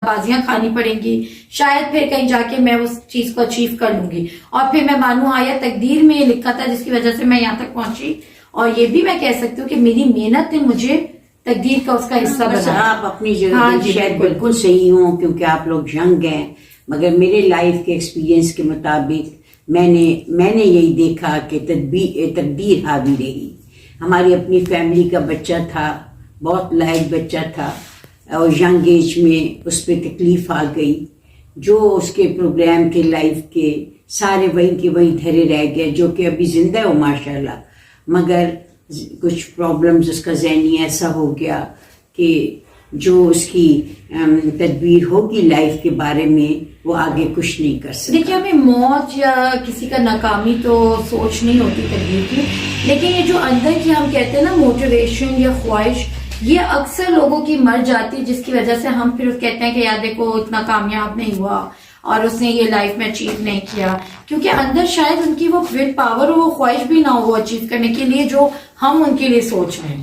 بازیاں کھانی پڑیں گی، شاید پھر کہیں جا کے میں اس چیز کو اچیو کر لوں گی، اور پھر میں مانوں ہاں یا تقدیر میں یہ لکھا تھا جس کی وجہ سے میں یہاں تک پہنچی، اور یہ بھی میں کہہ سکتی ہوں کہ میری محنت نے مجھے تقدیر کا اس کا حصہ بنا۔ آپ اپنی جگہ شاید بالکل صحیح ہوں کیونکہ آپ لوگ ینگ ہیں، مگر میرے لائف کے ایکسپیرینس کے مطابق میں نے یہی دیکھا کہ تقدیر حاوی رہی۔ ہماری اپنی فیملی کا بچہ تھا، بہت لائق بچہ تھا، اور ینگ ایج میں اس پہ تکلیف آ گئی، جو اس کے پروگرام کے لائف کے سارے وہیں کے وہیں دھرے رہ گئے، جو کہ ابھی زندہ ہو ماشاءاللہ، مگر کچھ پرابلمز اس کا ذہنی ایسا ہو گیا کہ جو اس کی تدبیر ہوگی لائف کے بارے میں وہ آگے کچھ نہیں کر سکتا۔ دیکھیے ہمیں موت یا کسی کا ناکامی تو سوچ نہیں ہوتی تقدیر کی، لیکن یہ جو اندر کی ہم کہتے ہیں نا موٹیویشن یا خواہش، یہ اکثر لوگوں کی مر جاتی، جس کی وجہ سے ہم پھر کہتے ہیں کہ یار دیکھو اتنا کامیاب نہیں ہوا اور اس نے یہ لائف میں اچیو نہیں کیا، کیونکہ اندر شاید ان کی وہ ول پاور اور وہ خواہش بھی نہ ہو وہ اچیو کرنے کے لیے جو ہم ان کے لیے سوچ رہے ہیں۔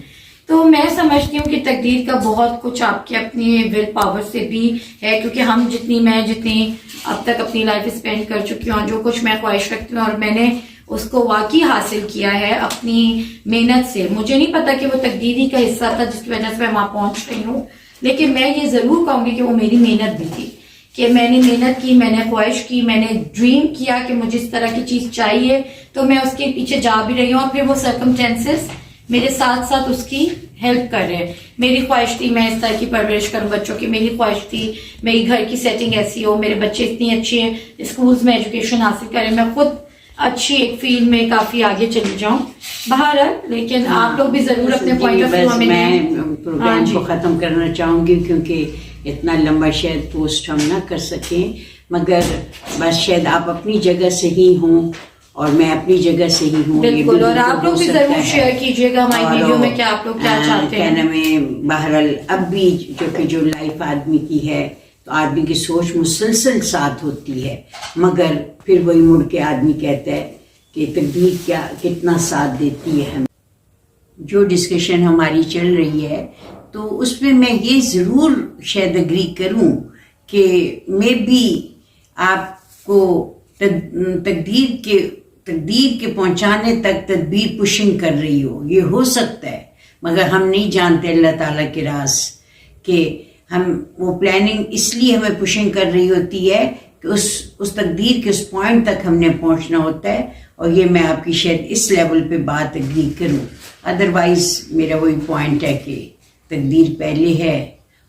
تو میں سمجھتی ہوں کہ تقدیر کا بہت کچھ آپ کے اپنی ول پاور سے بھی ہے، کیونکہ ہم جتنی اب تک اپنی لائف اسپینڈ کر چکی ہوں، جو کچھ میں خواہش رکھتی ہوں اور میں نے اس کو واقعی حاصل کیا ہے اپنی محنت سے، مجھے نہیں پتا کہ وہ تقدیری کا حصہ تھا جس کی وجہ سے میں وہاں پہنچ رہی ہوں، لیکن میں یہ ضرور کہوں گی کہ وہ میری محنت بھی تھی، کہ میں نے محنت کی، میں نے خواہش کی، میں نے ڈریم کیا کہ مجھے اس طرح کی چیز چاہیے، تو میں اس کے پیچھے جا بھی رہی ہوں، اور پھر وہ سرکمسٹینسز میرے ساتھ ساتھ اس کی ہیلپ کر رہے ہیں۔ میری خواہش تھی میں اس طرح کی پرورش کروں بچوں کی، میری خواہش تھی میری گھر کی سیٹنگ ایسی ہو، میرے بچے اتنی اچھی اسکولز میں ایجوکیشن حاصل کریں، میں خود اچھی ایک فیلڈ میں کافی آگے چلی جاؤں۔ بہرحال لیکن آپ لوگ بھی ضرور اپنے پوائنٹ آف ویو میں پروگرام کو ختم کرنا چاہوں گی، کیونکہ اتنا لمبا شاید پوسٹ ہم نہ کر سکیں، مگر بس شاید آپ اپنی جگہ صحیح ہوں اور میں اپنی جگہ صحیح ہوں، بالکل، اور آپ لوگ بھی ضرور شیئر کیجئے گا ہماری ویڈیو میں کہ آپ لوگ کیا چاہتے ہیں۔ کہنا میں بہرحال اب بھی جو لائف آدمی کی ہے تو آدمی کی سوچ مسلسل ساتھ ہوتی ہے، مگر پھر وہی مڑ کے آدمی کہتا ہے کہ تقدیر کیا کتنا ساتھ دیتی ہے ہمیں۔ جو ڈسکشن ہماری چل رہی ہے تو اس میں میں یہ ضرور شاید اگری کروں کہ میں بھی آپ کو تقدیر کے پہنچانے تک تدبیر پشنگ کر رہی یہ ہو سکتا ہے، مگر ہم نہیں جانتے اللہ تعالیٰ کے راز، کہ ہم وہ پلاننگ اس لیے ہمیں پشنگ کر رہی ہوتی ہے کہ اس تقدیر کے اس پوائنٹ تک ہم نے پہنچنا ہوتا ہے، اور یہ میں آپ کی شاید اس لیول پہ بات اگری کروں، ادروائز میرا وہی پوائنٹ ہے کہ تقدیر پہلے ہے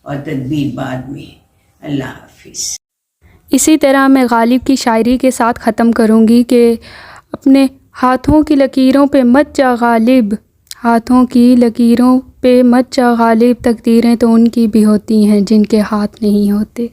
اور تدبیر بعد میں۔ اللہ حافظ۔ اسی طرح میں غالب کی شاعری کے ساتھ ختم کروں گی کہ اپنے ہاتھوں کی لکیروں پہ مت جا غالب، ہاتھوں کی لکیروں پہ مت جا غالب، تقدیریں تو ان کی بھی ہوتی ہیں جن کے ہاتھ نہیں ہوتے۔